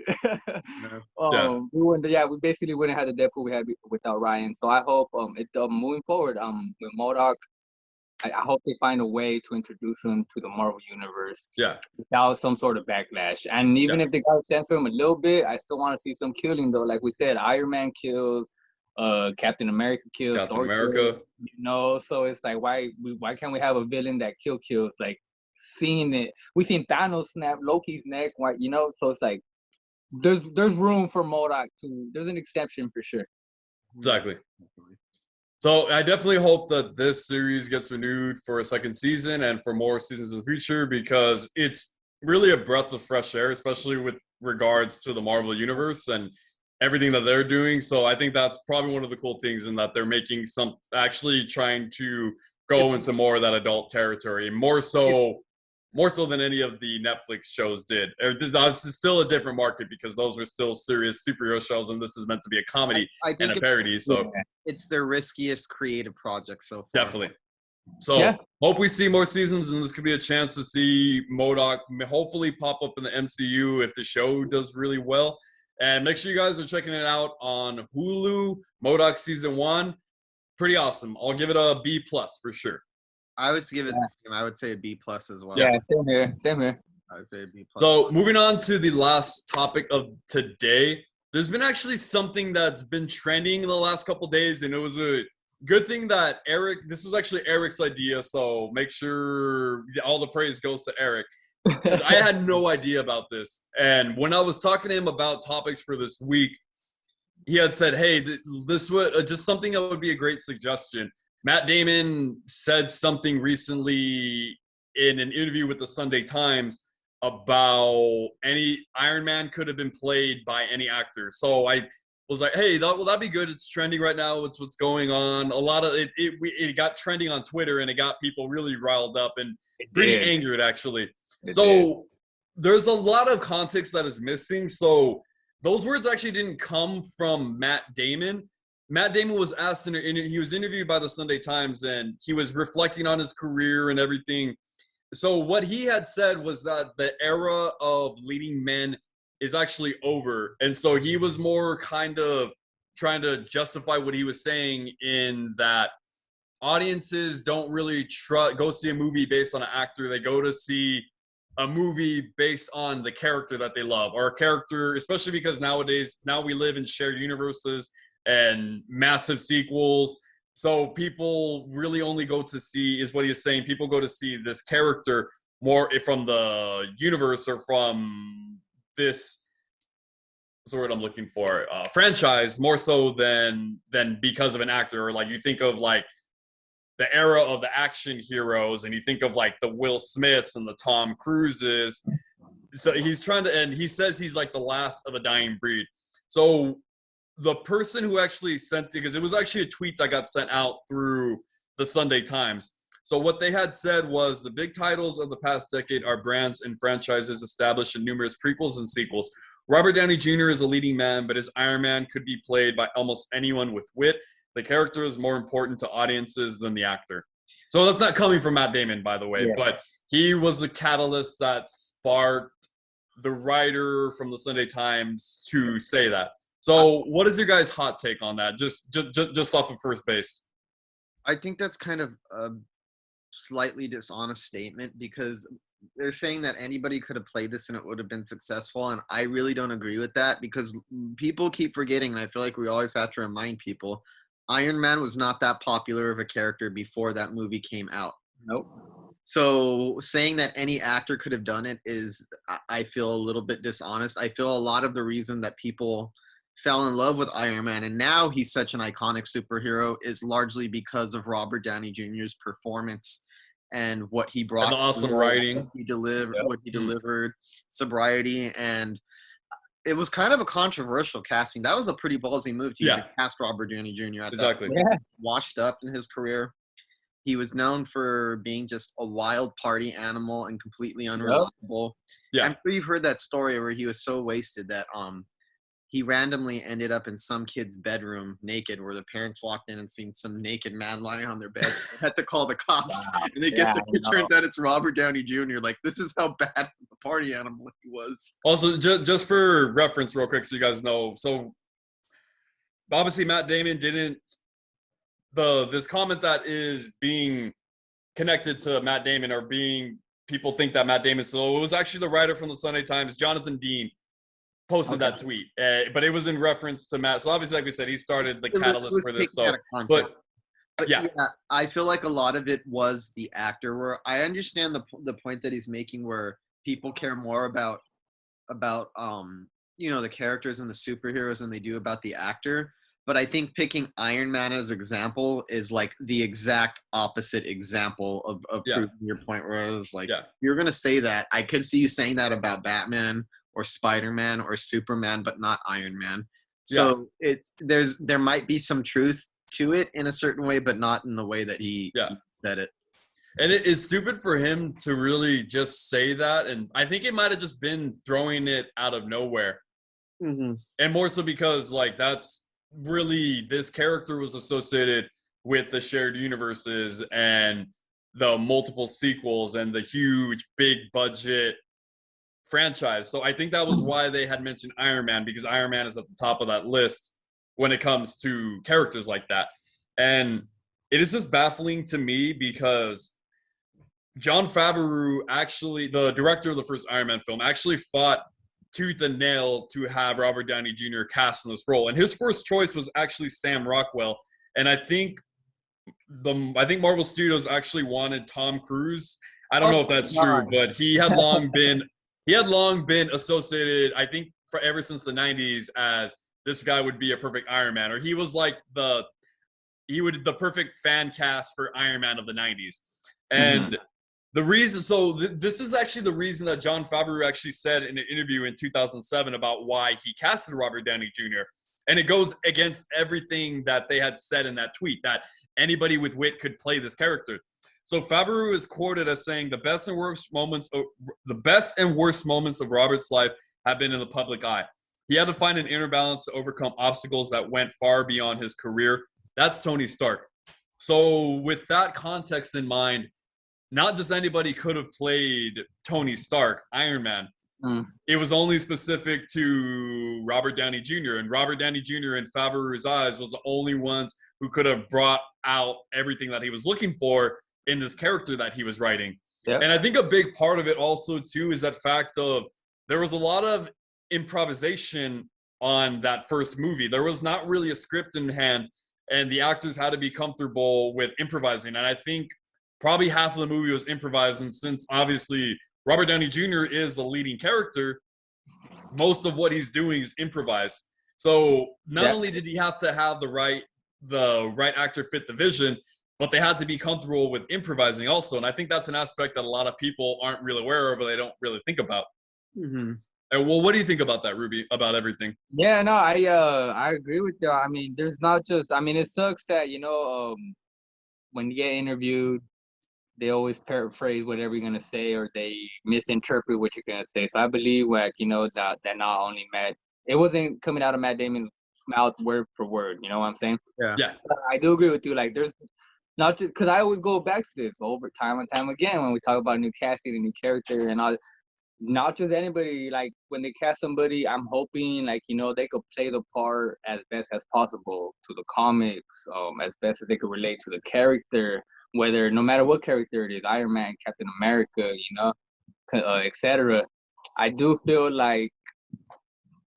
No. Yeah. We basically wouldn't have the Deadpool we had without Ryan. So I hope moving forward with M.O.D.O.K, I hope they find a way to introduce him to the Marvel universe Yeah. without some sort of backlash. And even Yeah. if they got to censor him a little bit, I still want to see some killing though. Like we said, Iron Man kills, Captain America kills, Captain Thor kills, America. so it's like why can't we have a villain that kills? Like seeing it, we seen Thanos snap Loki's neck, so it's like there's room for M.O.D.O.K there's an exception for sure. Exactly. So I definitely hope that this series gets renewed for a second season and for more seasons in the future, because it's really a breath of fresh air, especially with regards to the Marvel universe and everything that they're doing. So I think that's probably one of the cool things, in that they're making actually trying to go into more of that adult territory, more so than any of the Netflix shows did. This is still a different market because those were still serious superhero shows, and this is meant to be a comedy I and think a parody. So it's their riskiest creative project so far. definitely. So hope we see more seasons, and this could be a chance to see M.O.D.O.K hopefully pop up in the MCU if the show does really well. And make sure you guys are checking it out on HULU. M.O.D.O.K season 1, pretty awesome. I'll give it a B+ for sure. I would give it the same. I would say a B+ as well. Yeah, same here. I would say a B+. So moving on to the last topic of today, there's been actually something that's been trending in the last couple days, and it was a good thing that this is actually Eric's idea, so make sure all the praise goes to Eric, because I had no idea about this. And when I was talking to him about topics for this week, he had said, hey, this would just something that would be a great suggestion. Matt Damon said something recently in an interview with the Sunday Times about any Iron Man could have been played by any actor. So I was like, hey, that'd be good. It's trending right now. It's what's going on. A lot of it got trending on Twitter, and it got people really riled up and pretty angered, actually. There's a lot of context that is missing. So those words actually didn't come from Matt Damon. Matt Damon was asked, he was interviewed by the Sunday Times, and he was reflecting on his career and everything. So what he had said was that the era of leading men is actually over. And so he was more kind of trying to justify what he was saying, in that audiences don't really go see a movie based on an actor. They go to see a movie based on the character that they love, or a character, especially because now we live in shared universes and massive sequels. So people really only go to see, is what he's saying, people go to see this character more from the universe, or from this, what's the word I'm looking for, franchise, more so than because of an actor. Or like you think of like the era of the action heroes, and you think of like the Will Smiths and the Tom Cruises. So he's trying to, and he says he's like the last of a dying breed. So the person who actually sent it, because it was actually a tweet that got sent out through the Sunday Times. So what they had said was, the big titles of the past decade are brands and franchises established in numerous prequels and sequels. Robert Downey Jr. is a leading man, but his Iron Man could be played by almost anyone with wit. The character is more important to audiences than the actor. So that's not coming from Matt Damon, by the way, but he was the catalyst that sparked the writer from the Sunday Times to say that. So what is your guys' hot take on that? Just off of first base. I think that's kind of a slightly dishonest statement, because they're saying that anybody could have played this and it would have been successful, and I really don't agree with that because people keep forgetting, and I feel like we always have to remind people, Iron Man was not that popular of a character before that movie came out. Nope. So saying that any actor could have done it is, I feel, a little bit dishonest. I feel a lot of the reason that people fell in love with Iron Man and now he's such an iconic superhero is largely because of Robert Downey Jr.'s performance and what he brought And the to awesome role, writing. what he delivered, sobriety, and it was kind of a controversial casting. That was a pretty ballsy move to even cast Robert Downey Jr. at Exactly. that point. Washed up in his career. He was known for being just a wild party animal and completely unreliable. Yeah. I'm sure you've heard that story where he was so wasted that he randomly ended up in some kid's bedroom naked, where the parents walked in and seen some naked man lying on their bed. So they had to call the cops. Wow. And it turns out it's Robert Downey Jr. Like, this is how bad of a party animal he was. Also, just for reference real quick so you guys know, so obviously Matt Damon didn't this comment that is being connected to Matt Damon or being people think that Matt Damon, so it was actually the writer from the Sunday Times, Jonathan Dean, posted that tweet, but it was in reference to Matt. So obviously, like we said, he started the catalyst for this. So, but yeah, I feel like a lot of it was the actor. Where I understand the point that he's making, where people care more about the characters and the superheroes than they do about the actor. But I think picking Iron Man as example is like the exact opposite example of proving your point. Where I was like, you're gonna say that. I could see you saying that about Batman or Spider-Man or Superman, but not Iron Man. So there might be some truth to it in a certain way, but not in the way that he said it. And it's stupid for him to really just say that. And I think it might have just been throwing it out of nowhere. Mm-hmm. And more so because, like, that's really, this character was associated with the shared universes and the multiple sequels and the huge, big budget franchise. So I think that was why they had mentioned Iron Man, because Iron Man is at the top of that list when it comes to characters like that. And it is just baffling to me because Jon Favreau, actually, the director of the first Iron Man film, actually fought tooth and nail to have Robert Downey Jr. cast in this role. And his first choice was actually Sam Rockwell. And I think Marvel Studios actually wanted Tom Cruise. I don't know if that's true, but he had long been associated, I think, for ever since the 90s, as this guy would be a perfect Iron Man, or he was like the perfect fan cast for Iron Man of the 90s. And the reason, this is actually the reason that Jon Favreau actually said in an interview in 2007 about why he casted Robert Downey Jr. And it goes against everything that they had said in that tweet, that anybody with wit could play this character. So Favreau is quoted as saying, the best and worst moments of Robert's life have been in the public eye. He had to find an inner balance to overcome obstacles that went far beyond his career. That's Tony Stark. So with that context in mind, not just anybody could have played Tony Stark, Iron Man. It was only specific to Robert Downey Jr. And Robert Downey Jr. in Favreau's eyes was the only ones who could have brought out everything that he was looking for in this character that he was writing. Yep. And I think a big part of it also too is that fact of there was a lot of improvisation on that first movie. There was not really a script in hand, and the actors had to be comfortable with improvising. And I think probably half of the movie was improvising, since obviously Robert Downey Jr. is the leading character. Most of what he's doing is improvised. So not only did he have to have the right actor fit the vision, but they had to be comfortable with improvising also. And I think that's an aspect that a lot of people aren't really aware of, or they don't really think about. Mm-hmm. And well, what do you think about that, Ruby, about everything? Yeah, no, I agree with you. I mean, there's not just, I mean, it sucks that, when you get interviewed, they always paraphrase whatever you're going to say, or they misinterpret what you're going to say. So I believe, like, that not only it wasn't coming out of Matt Damon's mouth word for word, you know what I'm saying? Yeah. But I do agree with you. Like, there's not just, because I would go back to this over time and time again when we talk about new casting and new character and all. Not just anybody, like when they cast somebody, I'm hoping they could play the part as best as possible to the comics, as best as they could relate to the character, no matter what character it is, Iron Man, Captain America, etc. I do feel like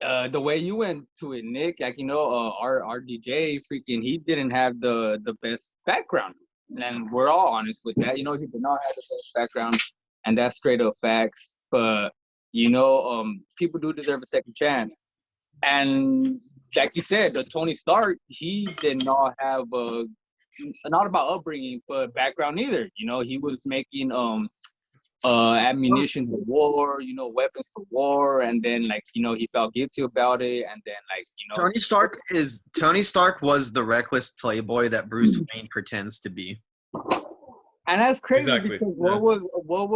the way you went to it, Nick, like our DJ freaking he didn't have the best background, and we're all honest with that. He did not have the best background, and that's straight up facts. But people do deserve a second chance, and like you said, the Tony Stark, he did not have not about upbringing, but background either. He was making ammunition for war, weapons for war, and then he felt guilty about it, and then Tony Stark was the reckless playboy that Bruce Wayne pretends to be. And that's crazy Exactly. because what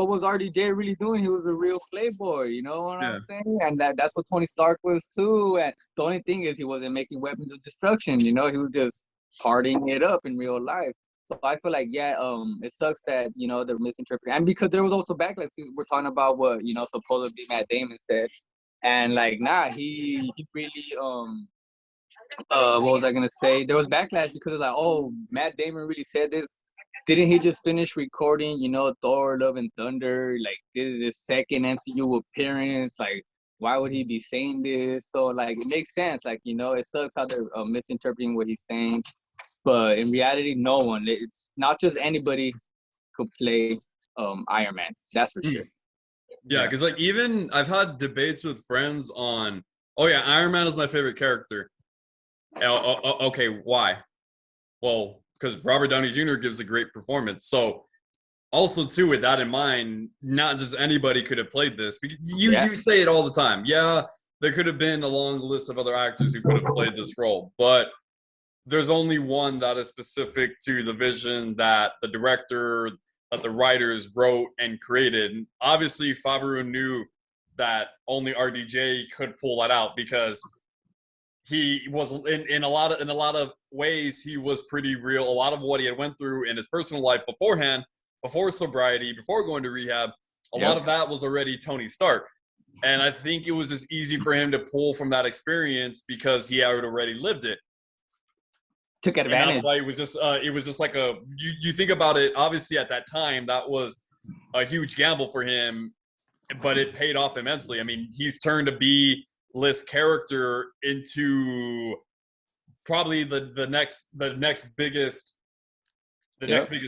was RDJ really doing? He was a real playboy, you know what I'm saying? And that's what Tony Stark was too. And the only thing is he wasn't making weapons of destruction, he was just partying it up in real life. So I feel like, it sucks that, they're misinterpreting. And because there was also backlash, we're talking about what, supposedly Matt Damon said. And he really, what was I going to say? There was backlash because it's like, oh, Matt Damon really said this. Didn't he just finish recording, Thor, Love and Thunder? Like, this is his second MCU appearance. Like, why would he be saying this? So, it makes sense. It sucks how they're misinterpreting what he's saying. But in reality, no one. It's not just anybody could play Iron Man. That's for sure. Yeah, because even I've had debates with friends on, oh yeah, Iron Man is my favorite character. Okay, why? Well, because Robert Downey Jr. gives a great performance. So also too, with that in mind, not just anybody could have played this. You say it all the time. Yeah, there could have been a long list of other actors who could have played this role, but there's only one that is specific to the vision that the director, that the writers wrote and created. And obviously, Favreau knew that only RDJ could pull that out because he was in a lot of ways he was pretty real. A lot of what he had went through in his personal life beforehand, before sobriety, before going to rehab, a lot of that was already Tony Stark. And I think it was just easy for him to pull from that experience because he had already lived it. Took advantage. And that's why it was just like you think about it, obviously at that time that was a huge gamble for him, but it paid off immensely. I mean, he's turned to be this character into probably the next biggest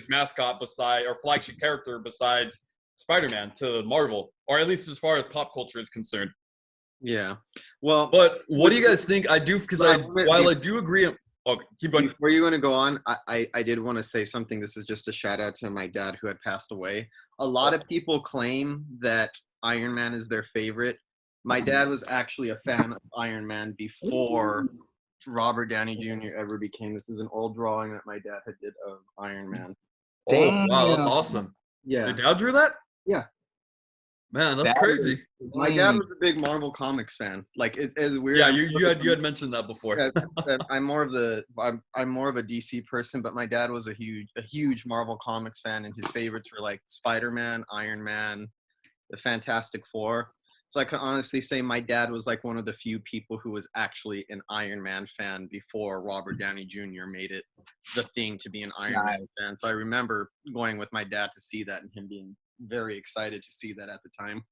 mascot or flagship character besides Spider-Man to Marvel, or at least as far as pop culture is concerned. Yeah. Well, but what do you guys think? I do, because while I do agree. Okay, keep going. Before you want to go on, I did want to say something. This is just a shout out to my dad who had passed away. A lot of people claim that Iron Man is their favorite. My dad was actually a fan of Iron Man before Robert Downey Jr. ever became. This is an old drawing that my dad had did of Iron Man. Oh, wow, that's awesome. Yeah. Your dad drew that? Yeah. Man, that's crazy. My dad was a big Marvel Comics fan. It's as weird. Yeah, you had mentioned that before. I'm more of a DC person, but my dad was a huge Marvel Comics fan, and his favorites were like Spider-Man, Iron Man, the Fantastic Four. So I can honestly say my dad was like one of the few people who was actually an Iron Man fan before Robert Downey Jr. made it the thing to be an Iron Man fan. So I remember going with my dad to see that and him being very excited to see that at the time.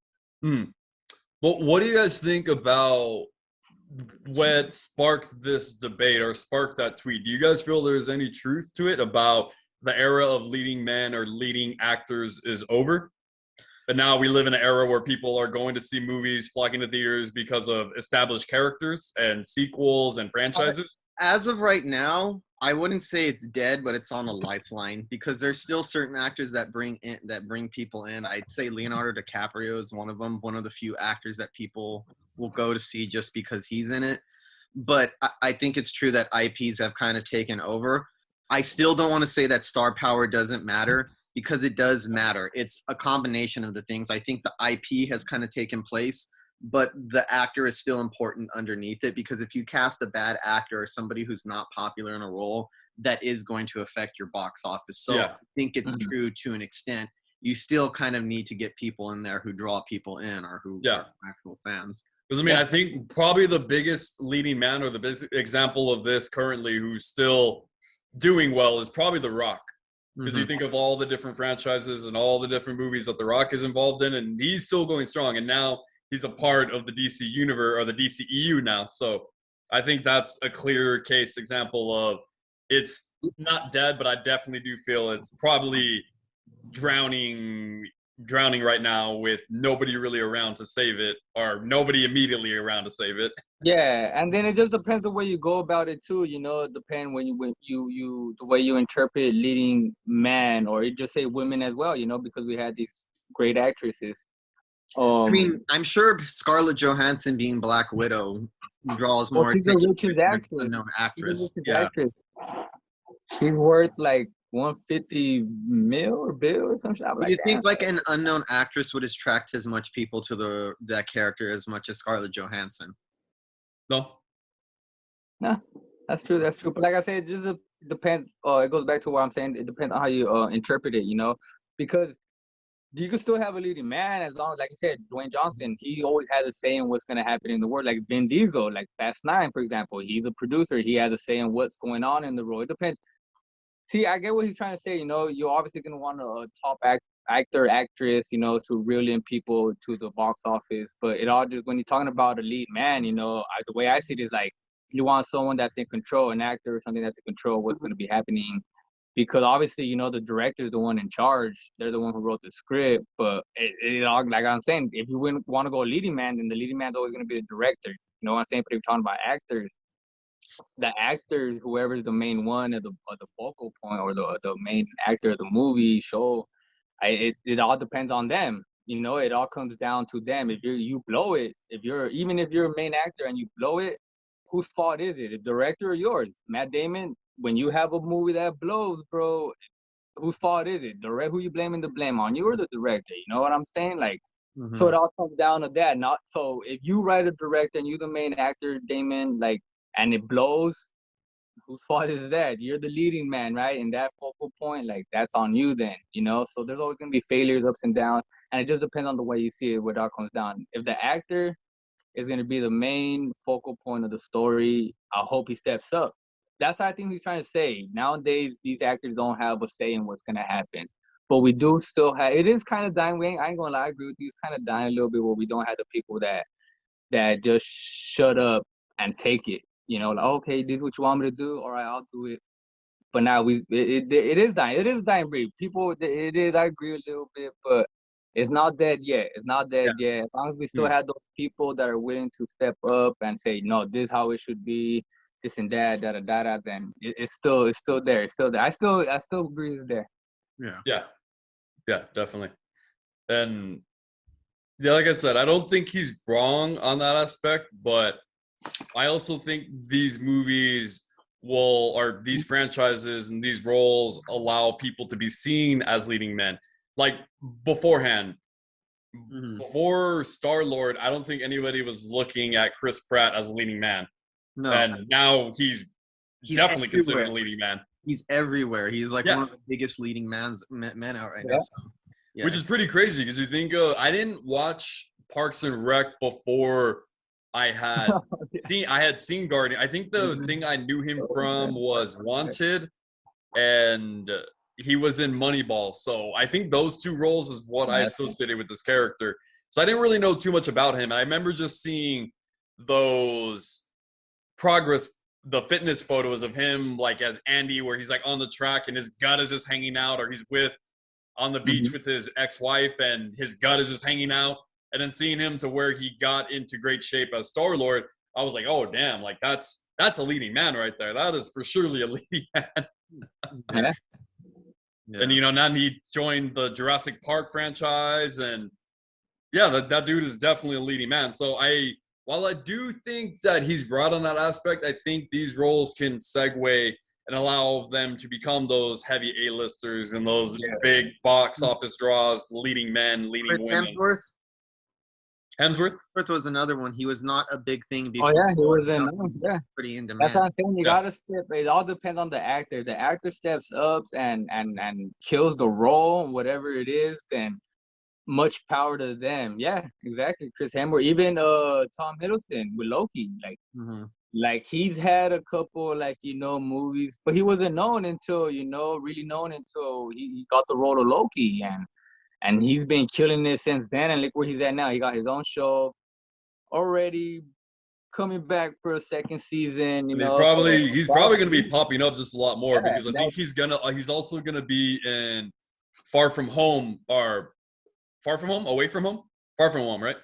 Well, what do you guys think about what sparked this debate or sparked that tweet? Do you guys feel there's any truth to it about the era of leading men or leading actors is over? But now we live in an era where people are going to see movies, flocking to theaters because of established characters and sequels and franchises? As of right now, I wouldn't say it's dead, but it's on a lifeline because there's still certain actors that bring people in. I'd say Leonardo DiCaprio is one of them, one of the few actors that people will go to see just because he's in it. But I think it's true that IPs have kind of taken over. I still don't want to say that star power doesn't matter, because it does matter. It's a combination of the things. I think the IP has kind of taken place, but the actor is still important underneath it, because if you cast a bad actor or somebody who's not popular in a role, that is going to affect your box office. So I think it's true to an extent. You still kind of need to get people in there who draw people in or who are actual fans. Because, I think probably the biggest leading man or the biggest example of this currently who's still doing well is probably The Rock. because you think of all the different franchises and all the different movies that The Rock is involved in, and he's still going strong. And now he's a part of the DC universe or the DCEU now. So I think that's a clear case example of it's not dead, but I definitely do feel it's probably drowning right now with nobody really around to save it, or nobody immediately around to save it. Yeah, and then it just depends the way you go about it too. You know, it depends when you the way you interpret leading man, or you just say women as well. You know, because we had these great actresses. I mean, I'm sure Scarlett Johansson being Black Widow draws more she's a attention richest than an actress. unknown actress. She's a richest actress. She's worth like 150 mil or bill or some shit. Do you think like an unknown actress would attract as much people to that character as much as Scarlett Johansson? No. No, that's true. That's true. But like I said, it just depends. It goes back to what I'm saying. It depends on how you interpret it, you know, because you can still have a leading man as long as, like I said, Dwayne Johnson, he always has a say in what's going to happen in the world. Like Vin Diesel, like Fast 9, for example, he's a producer. He has a say in what's going on in the world. It depends. See, I get what he's trying to say. You know, you're obviously going to want a top actor, actress, you know, to reel in people to the box office. But it all just, when you're talking about a lead man, you know, the way I see it is like, you want someone that's in control, an actor or something that's in control of what's going to be happening. Because obviously, you know, the director is the one in charge. They're the one who wrote the script. But it all, like I'm saying, if you want to go leading man, then the leading man's always going to be the director. You know what I'm saying? But if you're talking about actors, the actors, whoever's the main one or the focal point or the main actor of the movie, show, it all depends on them. You know, it all comes down to them. If you blow it, even if you're a main actor and you blow it, whose fault is it? The director or yours? Matt Damon, when you have a movie that blows, bro, whose fault is it? Who you blaming the blame on? You or the director? You know what I'm saying? Like, so it all comes down to that. Not so if you write a director and you the main actor, Damon, like, and it blows, whose fault is that? You're the leading man, right? And that focal point, like, that's on you then, you know? So there's always gonna be failures, ups and downs, and it just depends on the way you see it, where it all comes down. If the actor is going to be the main focal point of the story, I hope he steps up. That's what I think he's trying to say. Nowadays, these actors don't have a say in what's going to happen. But we do still have, it is kind of dying. I ain't going to lie, I agree with you. It's kind of dying a little bit where we don't have the people that just shut up and take it. You know, like, okay, this is what you want me to do? All right, I'll do it. But now it is dying. It is dying breed. People, it is, I agree a little bit, but it's not dead yet. It's not dead yet. As long as we still have those people that are willing to step up and say, no, this is how it should be, this and that, then it's still there. It's still there. I still agree it's there. Yeah, definitely. And yeah, like I said, I don't think he's wrong on that aspect, but I also think these movies or these franchises and these roles allow people to be seen as leading men. Like beforehand, before Star-Lord, I don't think anybody was looking at Chris Pratt as a leading man. No. And now he's definitely considered a leading man. He's everywhere. He's like one of the biggest leading men out right now. So, which is pretty crazy because you think I didn't watch Parks and Rec before I had seen Guardian. I think the thing I knew him from was Wanted, and he was in Moneyball. So I think those two roles is what I associated with this character. So I didn't really know too much about him. I remember just seeing those the fitness photos of him like as Andy, where he's like on the track and his gut is just hanging out, or he's on the beach with his ex-wife and his gut is just hanging out. And then seeing him to where he got into great shape as Star-Lord, I was like, oh, damn, like that's a leading man right there. That is for surely a leading man. And, you know, now he joined the Jurassic Park franchise. And, yeah, that dude is definitely a leading man. So while I do think that he's right on that aspect, I think these roles can segue and allow them to become those heavy A-listers and those big box office draws, leading men, leading women. Hemsworth was another one. He was not a big thing before. Oh yeah, he was pretty in demand. That's what I'm saying. You gotta step. It all depends on the actor. The actor steps up and kills the role, whatever it is. Then much power to them. Yeah, exactly. Chris Hemsworth, even Tom Hiddleston with Loki. Like like he's had a couple like movies, but he wasn't known until really known until he got the role of Loki, and he's been killing it since then. And look where he's at now. He got his own show already, coming back for a second season. And So he's probably going to be popping up just a lot more yeah, because I think he's also going to be in Far From Home or Far From Home, Away From Home, Far From Home, right?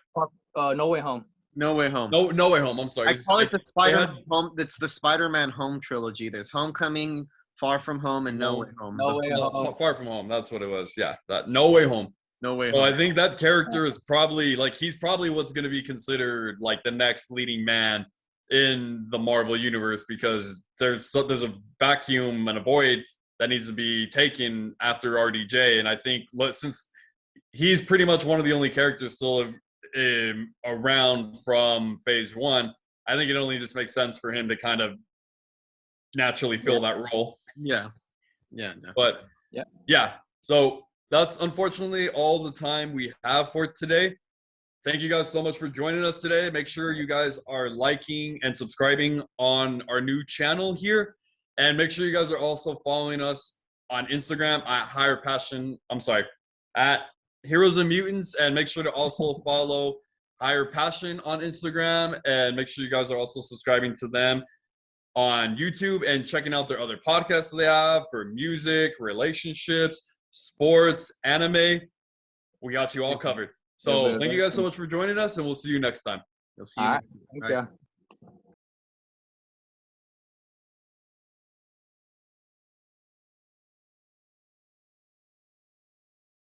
No Way Home. No Way Home. No Way Home. I'm sorry. I call it the Spider-Man Home. It's the Spider-Man Home trilogy. There's Homecoming, Far From Home, and No Way Home. No Way Home. Far From Home. That's what it was. Yeah, that No Way Home. No Way So Home. I think that character is probably he's probably what's going to be considered like the next leading man in the Marvel universe because there's a vacuum and a void that needs to be taken after RDJ, and I think since he's pretty much one of the only characters still around from Phase 1, I think it only just makes sense for him to kind of naturally fill that role. Yeah. Definitely. But yeah, so that's unfortunately all the time we have for today. Thank you guys so much for joining us today. Make sure you guys are liking and subscribing on our new channel here. And make sure you guys are also following us on Instagram at Heroes and Mutants. And make sure to also follow Higher Passion on Instagram. And make sure you guys are also subscribing to them on YouTube and checking out their other podcasts that they have for music, relationships, sports, anime. We got you all covered. So thank you guys so much for joining us, and we'll see you next time. You'll see you. All right. Thank you.